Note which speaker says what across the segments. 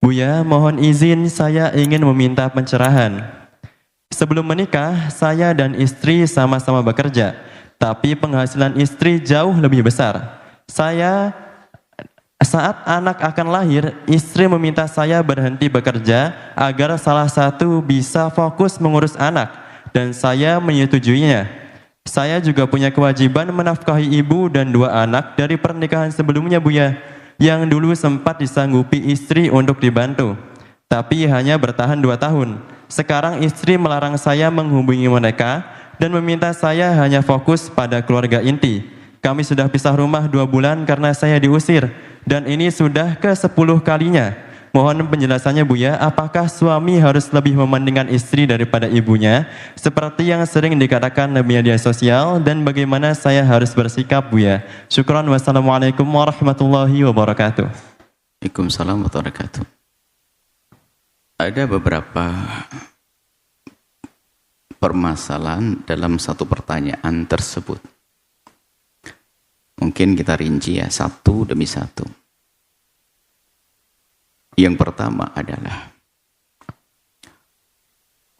Speaker 1: Buya, mohon izin saya ingin meminta pencerahan. Sebelum menikah, saya dan istri sama-sama bekerja, tapi penghasilan istri jauh lebih besar. Saat anak akan lahir, istri meminta saya berhenti bekerja agar salah satu bisa fokus mengurus anak, dan saya menyetujuinya. Saya juga punya kewajiban menafkahi ibu dan dua anak dari pernikahan sebelumnya, Buya, yang dulu sempat disanggupi istri untuk dibantu, tapi hanya bertahan 2 tahun. Sekarang istri melarang saya menghubungi mereka dan meminta saya hanya fokus pada keluarga inti. Kami sudah pisah rumah 2 bulan karena saya diusir, dan ini sudah ke-10 kalinya. Mohon penjelasannya, Buya, apakah suami harus lebih mementingkan istri daripada ibunya, seperti yang sering dikatakan di media sosial, dan bagaimana saya harus bersikap, Buya? Syukran, wassalamualaikum warahmatullahi wabarakatuh.
Speaker 2: Waalaikumsalam warahmatullahi wabarakatuh. Ada beberapa permasalahan dalam satu pertanyaan tersebut. Mungkin kita rinci ya, satu demi satu. Yang pertama adalah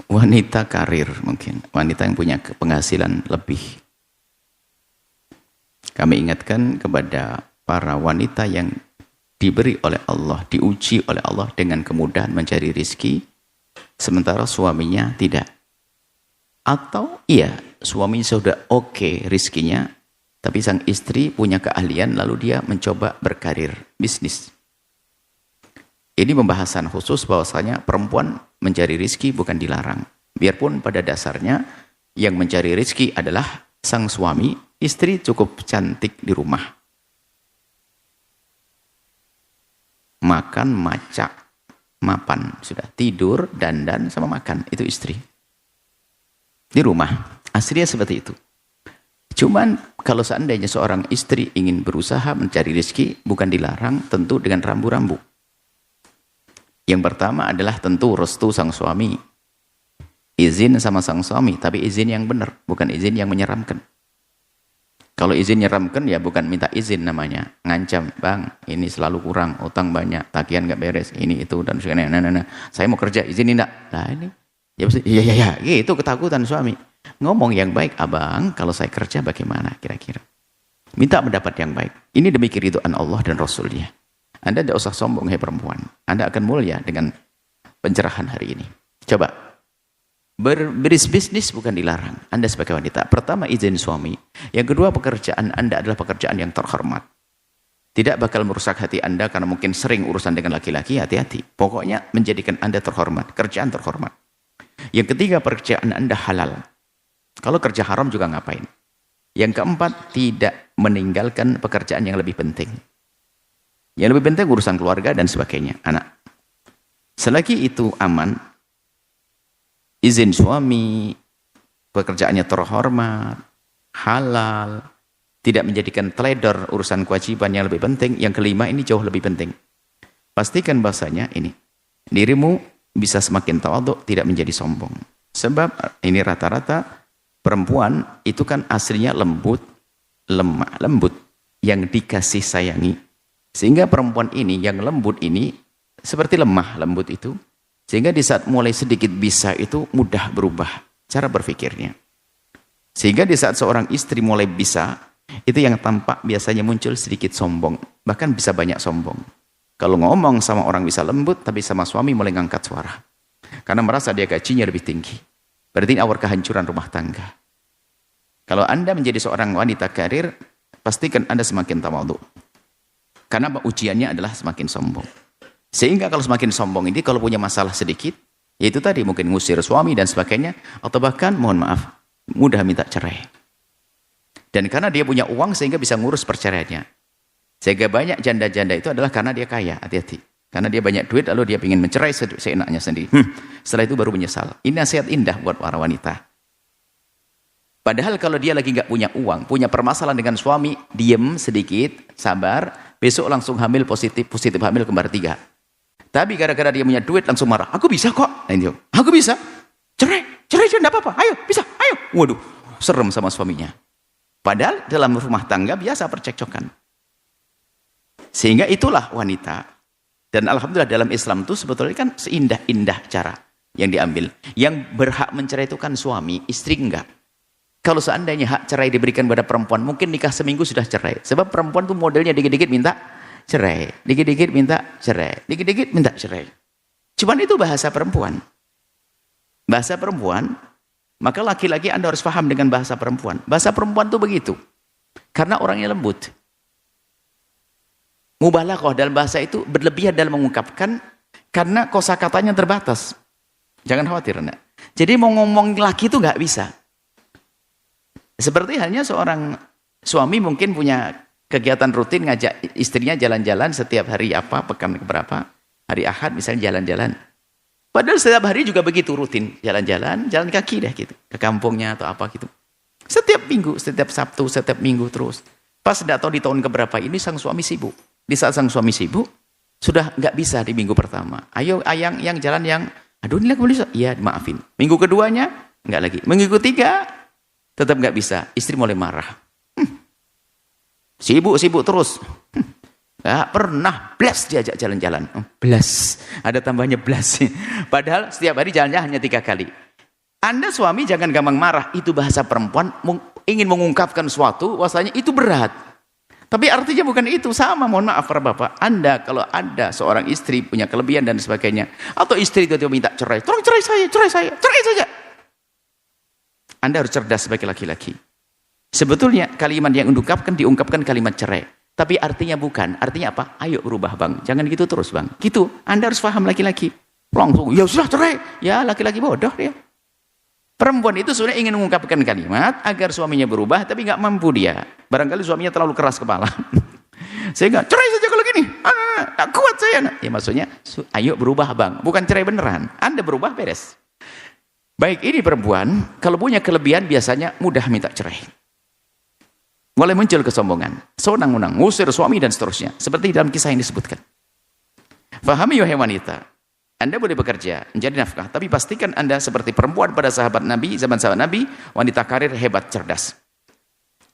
Speaker 2: wanita karir, mungkin wanita yang punya penghasilan lebih. Kami ingatkan kepada para wanita yang diberi oleh Allah, diuji oleh Allah dengan kemudahan mencari rizki, sementara suaminya tidak. Atau iya, suaminya sudah oke rizkinya, tapi sang istri punya keahlian lalu dia mencoba berkarir bisnis. Ini pembahasan khusus bahwasanya perempuan mencari rizki bukan dilarang. Biarpun pada dasarnya yang mencari rizki adalah sang suami, istri cukup cantik di rumah. Makan, macak, mapan, sudah tidur, dandan sama makan, itu istri. Di rumah, aslinya seperti itu. Cuman kalau seandainya seorang istri ingin berusaha mencari rezeki, bukan dilarang, tentu dengan rambu-rambu. Yang pertama adalah tentu restu sang suami. Izin sama sang suami, tapi izin yang benar, bukan izin yang menyeramkan. Kalau izin menyeramkan ya bukan minta izin namanya, ngancam, bang, ini selalu kurang, utang banyak, tagihan nggak beres, ini itu dan sebagainya. Nah, saya mau kerja, izin enggak? Nah ini, ya, gitu ketakutan suami. Ngomong yang baik, abang, kalau saya kerja bagaimana kira-kira? Minta pendapat yang baik. Ini demi keridhaan Allah dan Rasulnya. Anda tidak usah sombong, hai perempuan. Anda akan mulia dengan pencerahan hari ini. Coba. Berbisnis bukan dilarang. Anda sebagai wanita. Pertama, izin suami. Yang kedua, pekerjaan Anda adalah pekerjaan yang terhormat. Tidak bakal merusak hati Anda karena mungkin sering urusan dengan laki-laki. Hati-hati. Pokoknya menjadikan Anda terhormat. Kerjaan terhormat. Yang ketiga, pekerjaan Anda halal. Kalau kerja haram juga ngapain? Yang keempat, tidak meninggalkan pekerjaan yang lebih penting. Yang lebih penting urusan keluarga dan sebagainya, anak. Selagi itu aman, izin suami, pekerjaannya terhormat, halal, tidak menjadikan teledor urusan kewajiban yang lebih penting. Yang kelima ini jauh lebih penting. Pastikan bahasanya ini, dirimu bisa semakin tawadhu, tidak menjadi sombong. Sebab ini rata-rata perempuan itu kan aslinya lembut, lemah, lembut, yang dikasih sayangi. Sehingga perempuan ini, yang lembut ini, seperti lemah lembut itu. Sehingga di saat mulai sedikit bisa itu mudah berubah cara berpikirnya. Sehingga di saat seorang istri mulai bisa, itu yang tampak biasanya muncul sedikit sombong. Bahkan bisa banyak sombong. Kalau ngomong sama orang bisa lembut, tapi sama suami mulai ngangkat suara. Karena merasa dia gajinya lebih tinggi. Berarti ini awal kehancuran rumah tangga. Kalau Anda menjadi seorang wanita karir, pastikan Anda semakin tawadhu. Karena ujiannya adalah semakin sombong. Sehingga kalau semakin sombong ini, kalau punya masalah sedikit, yaitu tadi mungkin ngusir suami dan sebagainya, atau bahkan, mohon maaf, mudah minta cerai. Dan karena dia punya uang sehingga bisa ngurus perceraiannya. Sehingga banyak janda-janda itu adalah karena dia kaya, hati-hati. Karena dia banyak duit lalu dia ingin mencerai seenaknya sendiri. Setelah itu baru menyesal. Ini nasihat indah buat para wanita. Padahal kalau dia lagi nggak punya uang, punya permasalahan dengan suami, diem sedikit, sabar, besok langsung hamil positif hamil kembar 3. Tapi gara-gara dia punya duit langsung marah. Aku bisa kok. Nah, ini, aku bisa. Cerai enggak apa-apa. Ayo, bisa, ayo. Waduh, serem sama suaminya. Padahal dalam rumah tangga biasa percekcokan. Sehingga itulah wanita. Dan alhamdulillah dalam Islam itu sebetulnya kan seindah-indah cara yang diambil. Yang berhak mencerai itu kan suami, istri enggak. Kalau seandainya hak cerai diberikan pada perempuan, mungkin nikah seminggu sudah cerai. Sebab perempuan tuh modelnya dikit-dikit minta cerai, dikit-dikit minta cerai, dikit-dikit minta cerai. Cuman itu bahasa perempuan. Bahasa perempuan, maka laki-laki Anda harus paham dengan bahasa perempuan. Bahasa perempuan tuh begitu. Karena orangnya lembut. Mubalaghah dalam bahasa itu berlebihan dalam mengungkapkan karena kosakatanya terbatas. Jangan khawatir, Anda. Jadi mau ngomong laki itu nggak bisa. Seperti halnya seorang suami mungkin punya kegiatan rutin ngajak istrinya jalan-jalan setiap hari apa, pekan keberapa, hari Ahad misalnya jalan-jalan. Padahal setiap hari juga begitu rutin, jalan-jalan, jalan kaki deh gitu, ke kampungnya atau apa gitu. Setiap minggu, setiap Sabtu, setiap minggu terus. Pas tidak tahu di tahun keberapa ini sang suami sibuk. Di saat sang suami sibuk, sudah nggak bisa di minggu pertama. Ayo yang jalan yang, aduh ini boleh, iya maafin. Minggu keduanya, nggak lagi. Minggu ketiga, tetap nggak bisa. Istri mulai marah. Sibuk terus. Nggak pernah bless diajak jalan-jalan. Bless. Ada tambahnya bless. Padahal setiap hari jalannya hanya 3 kali. Anda suami jangan gampang marah. Itu bahasa perempuan ingin mengungkapkan sesuatu, bahwasanya itu berat. Tapi artinya bukan itu. Sama, mohon maaf para bapak. Anda kalau ada seorang istri punya kelebihan dan sebagainya, atau istri tiba-tiba minta cerai, tolong cerai saja. Anda harus cerdas sebagai laki-laki. Sebetulnya kalimat yang diungkapkan kalimat cerai. Tapi artinya bukan. Artinya apa? Ayo berubah bang. Jangan gitu terus bang. Gitu. Anda harus paham laki-laki. Langsung, ya sudah cerai. Ya laki-laki bodoh dia. Perempuan itu sebenarnya ingin mengungkapkan kalimat agar suaminya berubah, tapi nggak mampu dia. Barangkali suaminya terlalu keras kepala. Sehingga cerai saja kalau gini. Tak kuat saya. Ya maksudnya, ayo berubah bang. Bukan cerai beneran. Anda berubah beres. Baik, ini perempuan, kalau punya kelebihan biasanya mudah minta cerai. Mulai muncul kesombongan. Sewenang-wenang, ngusir suami dan seterusnya. Seperti dalam kisah yang disebutkan. Fahami wahai wanita. Anda boleh bekerja, menjadi nafkah, tapi pastikan Anda seperti perempuan pada sahabat Nabi, zaman sahabat Nabi, wanita karir hebat, cerdas.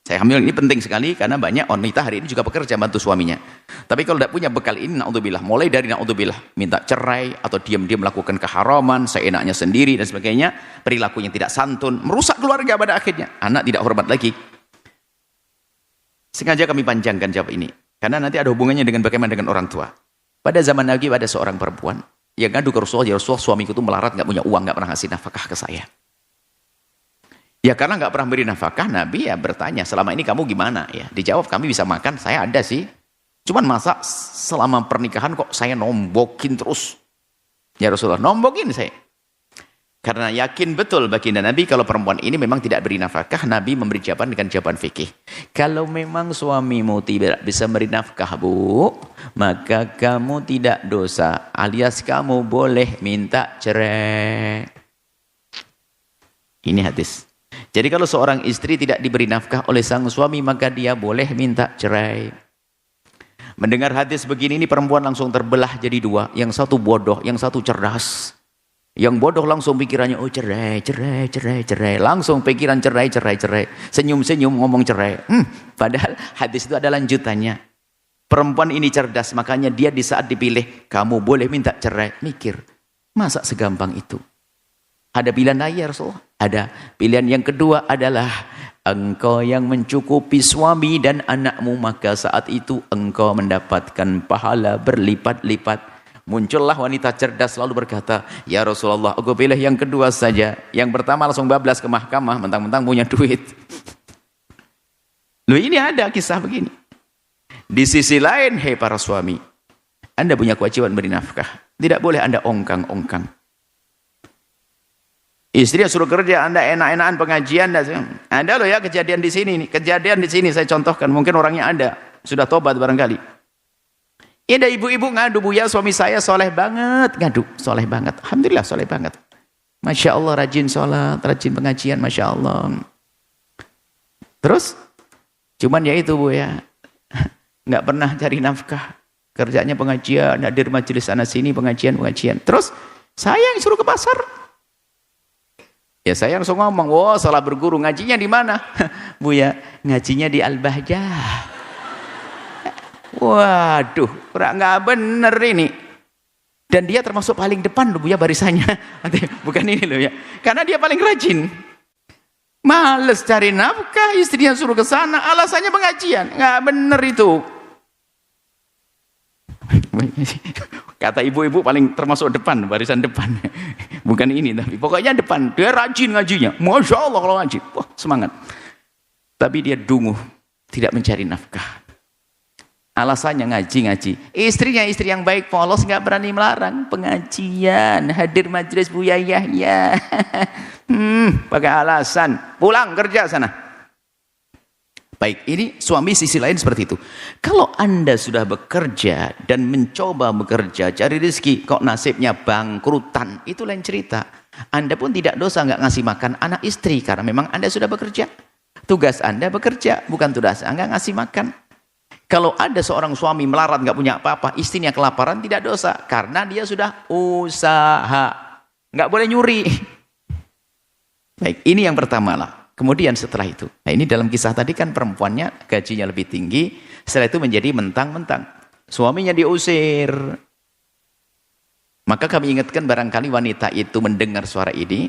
Speaker 2: Saya ambil ini penting sekali karena banyak wanita hari ini juga bekerja bantu suaminya. Tapi kalau tidak punya bekal ini, na'udzubillah, mulai dari na'udzubillah, minta cerai atau diam-diam melakukan keharaman, seenaknya sendiri dan sebagainya, perilakunya tidak santun, merusak keluarga pada akhirnya. Anak tidak hormat lagi. Sengaja kami panjangkan jawab ini, karena nanti ada hubungannya dengan bagaimana dengan orang tua. Pada zaman Nabi ada seorang perempuan yang ngadu ke Rasulullah, ya Rasulullah suamiku itu melarat, nggak punya uang, nggak pernah ngasih nafkah ke saya. Ya karena nggak pernah beri nafkah, Nabi ya bertanya, selama ini kamu gimana? Ya dijawab, kami bisa makan, saya ada sih. Cuman masa selama pernikahan kok saya nombokin terus? Ya Rasulullah, nombokin saya. Karena yakin betul baginda Nabi kalau perempuan ini memang tidak beri nafkah, Nabi memberi jawaban dengan jawaban fikih. Kalau memang suamimu tidak bisa beri nafkah, Bu, maka kamu tidak dosa, alias kamu boleh minta cerai. Ini hadis. Jadi kalau seorang istri tidak diberi nafkah oleh sang suami, maka dia boleh minta cerai. Mendengar hadis begini, ini perempuan langsung terbelah jadi 2. Yang satu bodoh, yang satu cerdas. Yang bodoh langsung pikirannya, oh cerai. Langsung pikiran cerai. Senyum-senyum ngomong cerai. Padahal hadis itu ada lanjutannya. Perempuan ini cerdas, makanya dia di saat dipilih, kamu boleh minta cerai. Mikir, masa segampang itu? Ada pilihan lain ya Rasulullah? Ada. Pilihan yang kedua adalah, engkau yang mencukupi suami dan anakmu, maka saat itu engkau mendapatkan pahala berlipat-lipat. Muncullah wanita cerdas lalu berkata, ya Rasulullah, aku pilih yang kedua saja. Yang pertama langsung bablas ke mahkamah, mentang-mentang punya duit. Loh ini ada kisah begini. Di sisi lain, hei para suami, Anda punya kewajiban beri nafkah. Tidak boleh Anda ongkang-ongkang. Istri suruh kerja, Anda enak-enakan pengajian. Ada loh ya kejadian di sini. Kejadian di sini saya contohkan, mungkin orangnya ada. Sudah tobat barangkali. Ya ada ibu-ibu ngadu, Bu ya suami saya soleh banget, ngadu, soleh banget, alhamdulillah soleh banget, masya Allah rajin sholat, rajin pengajian, masya Allah. Terus, cuman ya itu Bu ya, nggak pernah cari nafkah, kerjanya pengajian, hadir majelis sana sini pengajian. Terus saya yang suruh ke pasar, ya saya langsung ngomong, oh salah berguru, ngajinya di mana? Bu ya, ngajinya di Al-Bahjah. Waduh, nggak bener ini. Dan dia termasuk paling depan loh Bu ya barisannya. Bukan ini loh ya. Karena dia paling rajin. Males cari nafkah, istrinya suruh ke sana, alasannya pengajian. Nggak bener itu. Kata ibu-ibu paling termasuk depan, barisan depan. Bukan ini tapi pokoknya depan. Dia rajin ngajinya. Masya Allah kalau ngaji. Wah, semangat. Tapi dia dungu, tidak mencari nafkah. Alasannya ngaji. Istrinya istri yang baik, polos, nggak berani melarang. Pengajian, hadir majelis Buya Yahya. Pakai alasan. Pulang kerja sana. Baik, ini suami sisi lain seperti itu. Kalau Anda sudah bekerja dan mencoba bekerja, cari rezeki, kok nasibnya bangkrutan, itu lain cerita. Anda pun tidak dosa nggak ngasih makan anak istri, karena memang Anda sudah bekerja. Tugas Anda bekerja, bukan tugas Anda ngasih makan. Kalau ada seorang suami melarat nggak punya apa-apa, istrinya kelaparan, tidak dosa karena dia sudah usaha, nggak boleh nyuri. Baik, ini yang pertama lah. Kemudian setelah itu, nah ini dalam kisah tadi kan perempuannya gajinya lebih tinggi, setelah itu menjadi mentang-mentang suaminya diusir. Maka kami ingatkan barangkali wanita itu mendengar suara ini,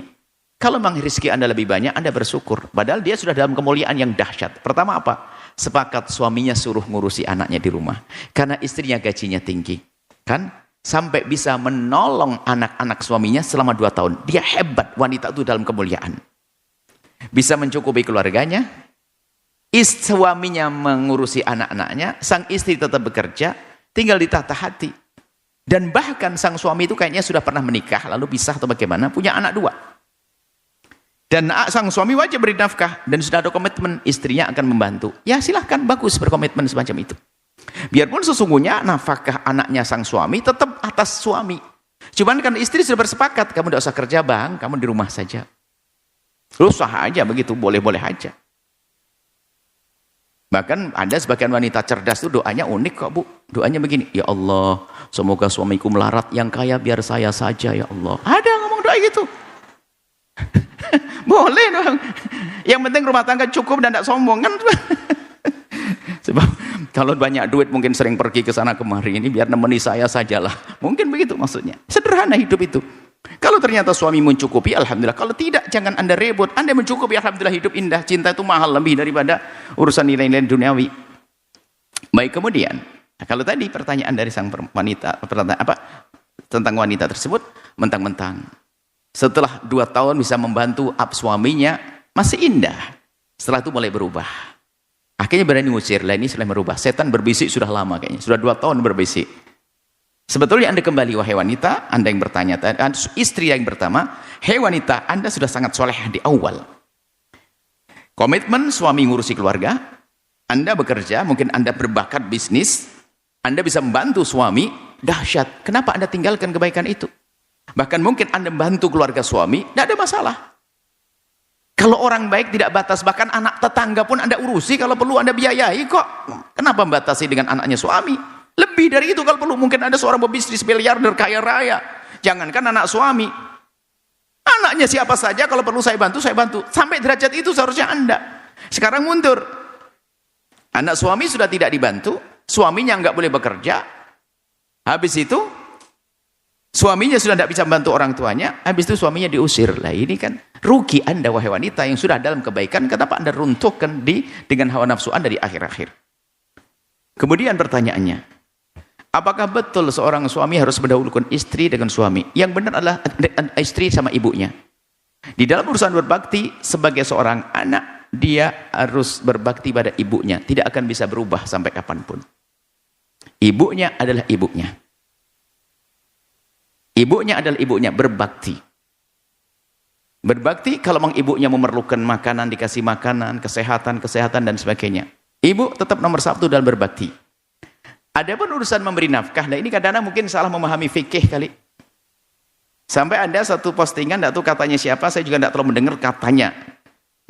Speaker 2: kalau memang rezeki Anda lebih banyak, Anda bersyukur. Padahal dia sudah dalam kemuliaan yang dahsyat. Pertama apa? Sepakat suaminya suruh ngurusi anaknya di rumah. Karena istrinya gajinya tinggi. Kan? Sampai bisa menolong anak-anak suaminya selama 2 tahun. Dia hebat, wanita itu dalam kemuliaan. Bisa mencukupi keluarganya. Suaminya mengurusi anak-anaknya. Sang istri tetap bekerja. Tinggal ditata hati. Dan bahkan sang suami itu kayaknya sudah pernah menikah. Lalu pisah atau bagaimana. Punya anak 2. Dan sang suami wajib beri nafkah dan sudah ada komitmen istrinya akan membantu. Ya silahkan, bagus berkomitmen semacam itu. Biarpun sesungguhnya nafkah anaknya sang suami tetap atas suami. Cuman kan istri sudah bersepakat, kamu tidak usah kerja bang, kamu di rumah saja. Lu sah aja begitu, boleh-boleh aja. Bahkan ada sebagian wanita cerdas itu doanya unik kok Bu. Doanya begini, ya Allah, semoga suamiku melarat, yang kaya biar saya saja ya Allah. Ada ngomong doa gitu. Boleh dong. Yang penting rumah tangga cukup dan tidak sombong kan. Sebab kalau banyak duit mungkin sering pergi ke sana kemari, ini biar nemeni saya sajalah. Mungkin begitu maksudnya. Sederhana hidup itu. Kalau ternyata suami mencukupi, alhamdulillah. Kalau tidak, jangan Anda ribut. Anda mencukupi, alhamdulillah, hidup indah. Cinta itu mahal lebih daripada urusan nilai-nilai duniawi. Baik, kemudian kalau tadi pertanyaan dari sang wanita, tentang wanita tersebut, mentang-mentang setelah 2 tahun bisa membantu suaminya, masih indah. Setelah itu mulai berubah. Akhirnya berani ngusir. Lah ini sudah merubah. Setan berbisik sudah lama kayaknya. Sudah 2 tahun berbisik. Sebetulnya Anda kembali, wahai wanita, Anda yang bertanya, istri yang pertama, hei wanita, Anda sudah sangat soleh di awal. Komitmen suami ngurusi keluarga, Anda bekerja, mungkin Anda berbakat bisnis, Anda bisa membantu suami, dahsyat. Kenapa Anda tinggalkan kebaikan itu? Bahkan mungkin Anda membantu keluarga suami, tidak ada masalah. Kalau orang baik tidak batas, bahkan anak tetangga pun Anda urusi, kalau perlu Anda biayai kok. Kenapa membatasi dengan anaknya suami? Lebih dari itu kalau perlu, mungkin ada seorang pebisnis miliarder kaya raya. Jangankan anak suami. Anaknya siapa saja, kalau perlu saya bantu, saya bantu. Sampai derajat itu seharusnya Anda. Sekarang mundur. Anak suami sudah tidak dibantu, suaminya nggak boleh bekerja. Habis itu, suaminya sudah tidak bisa membantu orang tuanya, habis itu suaminya diusir. Lah ini kan rugi Anda, wahai wanita yang sudah dalam kebaikan. Kenapa Anda runtuhkan dengan hawa nafsu Anda di akhir-akhir? Kemudian pertanyaannya, apakah betul seorang suami harus mendahulukan istri dengan suami? Yang benar adalah istri sama ibunya. Di dalam urusan berbakti, sebagai seorang anak, dia harus berbakti pada ibunya. Tidak akan bisa berubah sampai kapanpun. Ibunya adalah ibunya. Ibunya adalah ibunya, berbakti. Berbakti kalau memang ibunya memerlukan makanan, dikasih makanan, kesehatan dan sebagainya. Ibu tetap nomor 1 dalam berbakti. Adapun urusan memberi nafkah, nah ini kadang-kadang mungkin salah memahami fikih kali. Sampai ada satu postingan, tidak tahu katanya siapa, saya juga tidak terlalu mendengar katanya.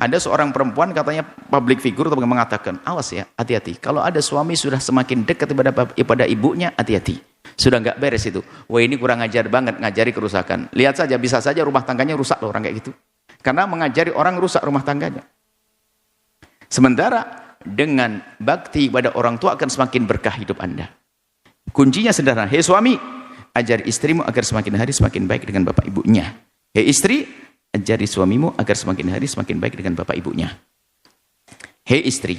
Speaker 2: Ada seorang perempuan katanya public figure mengatakan, awas ya, hati-hati. Kalau ada suami sudah semakin dekat kepada ibunya, hati-hati. Sudah nggak beres itu. Wah ini kurang ajar banget, ngajari kerusakan. Lihat saja, bisa saja rumah tangganya rusak loh orang kayak gitu. Karena mengajari orang rusak rumah tangganya. Sementara dengan bakti pada orang tua akan semakin berkah hidup Anda. Kuncinya sederhana. Hei suami, ajari istrimu agar semakin hari semakin baik dengan bapak ibunya. Hei istri, ajari suamimu agar semakin hari semakin baik dengan bapak ibunya. Hei istri,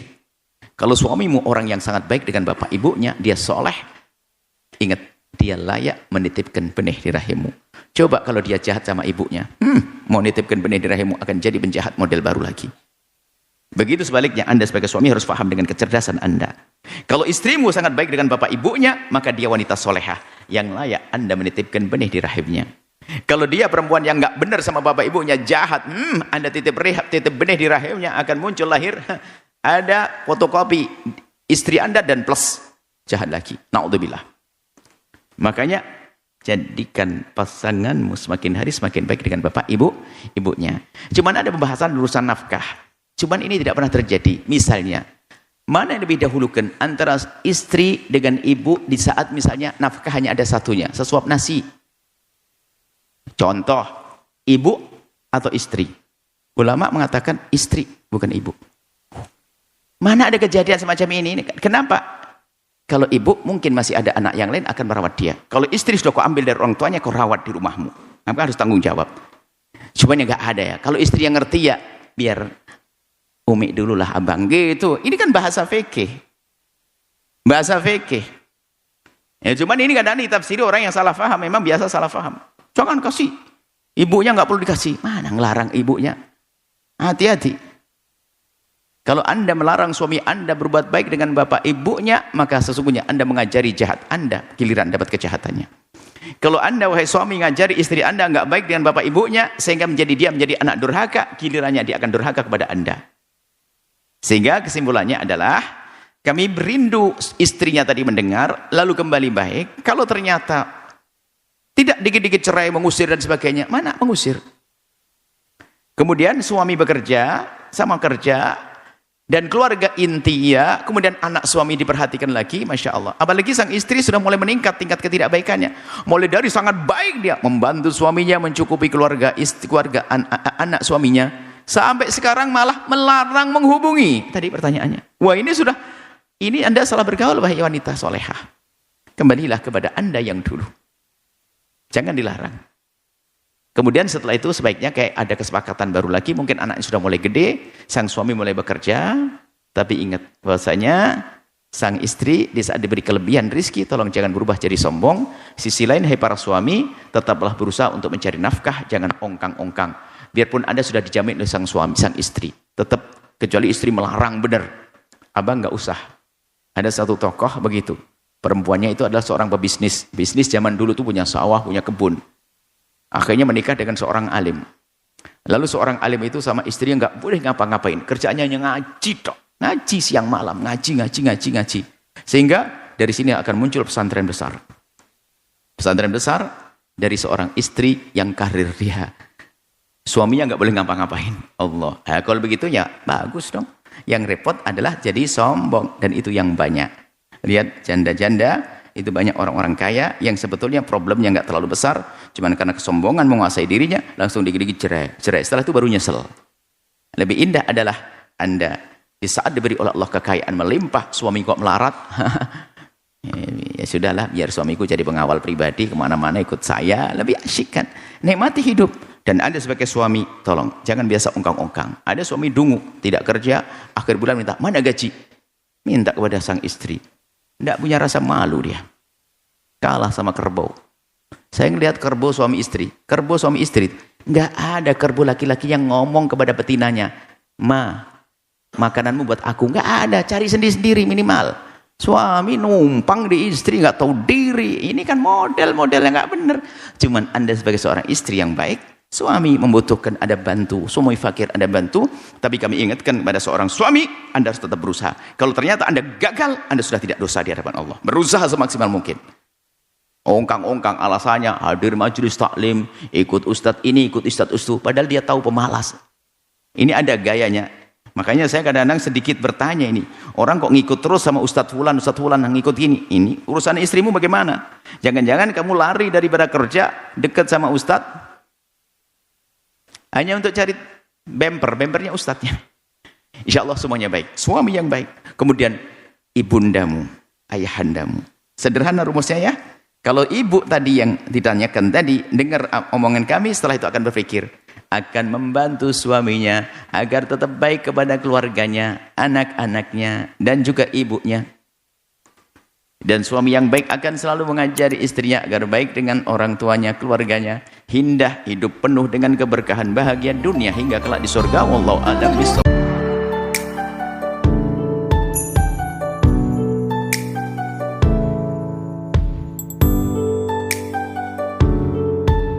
Speaker 2: kalau suamimu orang yang sangat baik dengan bapak ibunya, dia soleh, ingat, dia layak menitipkan benih di rahimmu. Coba kalau dia jahat sama ibunya, mau nitipkan benih di rahimmu akan jadi penjahat model baru lagi. Begitu sebaliknya, Anda sebagai suami harus paham dengan kecerdasan Anda. Kalau istrimu sangat baik dengan bapak ibunya, maka dia wanita solehah yang layak Anda menitipkan benih di rahimnya. Kalau dia perempuan yang nggak benar sama bapak ibunya, jahat, Anda titip benih di rahimnya, akan muncul lahir ada fotokopi istri Anda dan plus jahat lagi. Na'udzubillah. Makanya jadikan pasanganmu semakin hari semakin baik dengan bapak ibunya. Cuman ada pembahasan urusan nafkah. Cuman ini tidak pernah terjadi. Misalnya, mana yang lebih dahulukan antara istri dengan ibu di saat misalnya nafkah hanya ada satunya, sesuap nasi. Contoh, ibu atau istri. Ulama mengatakan istri, bukan ibu. Mana ada kejadian semacam ini? Kenapa? Kalau ibu mungkin masih ada anak yang lain akan merawat dia. Kalau istri sudah kau ambil dari orang tuanya, kau rawat di rumahmu. Maka harus tanggung jawab. Cuman nggak ada ya. Kalau istri yang ngerti ya, biar umi dulu lah abang gitu. Ini kan bahasa fikih. Bahasa fikih. Ya cuman ini kadang ditafsiri orang yang salah faham. Memang biasa salah faham. Jangan kasih. Ibunya nggak perlu dikasih. Mana ngelarang ibunya? Hati-hati. Kalau Anda melarang suami Anda berbuat baik dengan bapak ibunya, maka sesungguhnya Anda mengajari jahat Anda, giliran dapat kejahatannya. Kalau Anda, wahai suami, ngajari istri Anda nggak baik dengan bapak ibunya, sehingga dia menjadi anak durhaka, gilirannya dia akan durhaka kepada Anda. Sehingga kesimpulannya adalah, kami berindu istrinya tadi mendengar, lalu kembali baik. Kalau ternyata tidak dikit-dikit cerai, mengusir dan sebagainya, mana mengusir? Kemudian suami bekerja, sama kerja, dan keluarga inti ya, kemudian anak suami diperhatikan lagi, Masya Allah. Apalagi sang istri sudah mulai meningkat tingkat ketidakbaikannya. Mulai dari sangat baik dia, membantu suaminya, mencukupi keluarga anak suaminya. Sampai sekarang malah melarang menghubungi. Tadi pertanyaannya. Wah ini Anda salah bergaul, wahai wanita solehah. Kembalilah kepada Anda yang dulu. Jangan dilarang. Kemudian setelah itu sebaiknya kayak ada kesepakatan baru lagi, mungkin anaknya sudah mulai gede, sang suami mulai bekerja, tapi ingat bahwasanya sang istri di saat diberi kelebihan rizki, tolong jangan berubah jadi sombong. Sisi lain, hai para suami, tetaplah berusaha untuk mencari nafkah, jangan ongkang-ongkang. Biarpun Anda sudah dijamin oleh sang suami, sang istri, tetap kecuali istri melarang benar, abang nggak usah. Ada satu tokoh begitu, perempuannya itu adalah seorang pebisnis. Bisnis zaman dulu tuh punya sawah, punya kebun. Akhirnya menikah dengan seorang alim. Lalu seorang alim itu sama istrinya nggak boleh ngapa-ngapain. Kerjaannya hanya ngaji tok. Ngaji siang malam. Ngaji. Sehingga dari sini akan muncul pesantren besar. Pesantren besar dari seorang istri yang karir dia. Suaminya nggak boleh ngapa-ngapain. Allah. Nah, kalau begitu ya bagus dong. Yang repot adalah jadi sombong. Dan itu yang banyak. Lihat janda-janda. Itu banyak orang-orang kaya yang sebetulnya problemnya nggak terlalu besar, cuman karena kesombongan menguasai dirinya, langsung dikit-dikit cerai. Setelah itu baru nyesel. Lebih indah adalah Anda di saat diberi oleh Allah kekayaan melimpah, suami kok melarat, ya sudahlah, biar suamiku jadi pengawal pribadi kemana-mana ikut saya, lebih asyik kan. Nikmati hidup. Dan Anda sebagai suami, tolong jangan biasa ongkang-ongkang. Ada suami dungu, tidak kerja, akhir bulan minta mana gaji, minta kepada sang istri. Tidak punya rasa malu dia. Kalah sama kerbau. Saya ngelihat kerbau suami istri. Kerbau suami istri. Nggak ada kerbau laki-laki yang ngomong kepada betinanya. Ma, makananmu buat aku. Nggak ada. Cari sendiri-sendiri minimal. Suami numpang di istri. Nggak tahu diri. Ini kan model-model yang nggak benar. Cuman Anda sebagai seorang istri yang baik. Suami membutuhkan ada bantu, suami fakir ada bantu, tapi kami ingatkan kepada seorang suami, Anda harus tetap berusaha. Kalau ternyata Anda gagal, Anda sudah tidak dosa di hadapan Allah. Berusaha semaksimal mungkin. Ongkang-ongkang alasannya hadir majelis taklim, ikut ustadz ini, ikut ustadz itu, padahal dia tahu pemalas. Ini ada gayanya. Makanya saya kadang-kadang sedikit bertanya ini, orang kok ngikut terus sama ustadz fulan yang ngikut ini urusan istrimu bagaimana? Jangan-jangan kamu lari daripada kerja, dekat sama ustadz, hanya untuk cari bempernya ustadznya. Insya Allah semuanya baik. Suami yang baik. Kemudian ibundamu, ayahandamu. Sederhana rumusnya ya. Kalau ibu tadi yang ditanyakan tadi, dengar omongan kami, setelah itu akan berpikir, akan membantu suaminya agar tetap baik kepada keluarganya, anak-anaknya, dan juga ibunya. Dan suami yang baik akan selalu mengajari istrinya agar baik dengan orang tuanya, keluarganya, indah, hidup penuh dengan keberkahan, bahagia dunia hingga kelak di surga. Wallahu a'lam bishawab.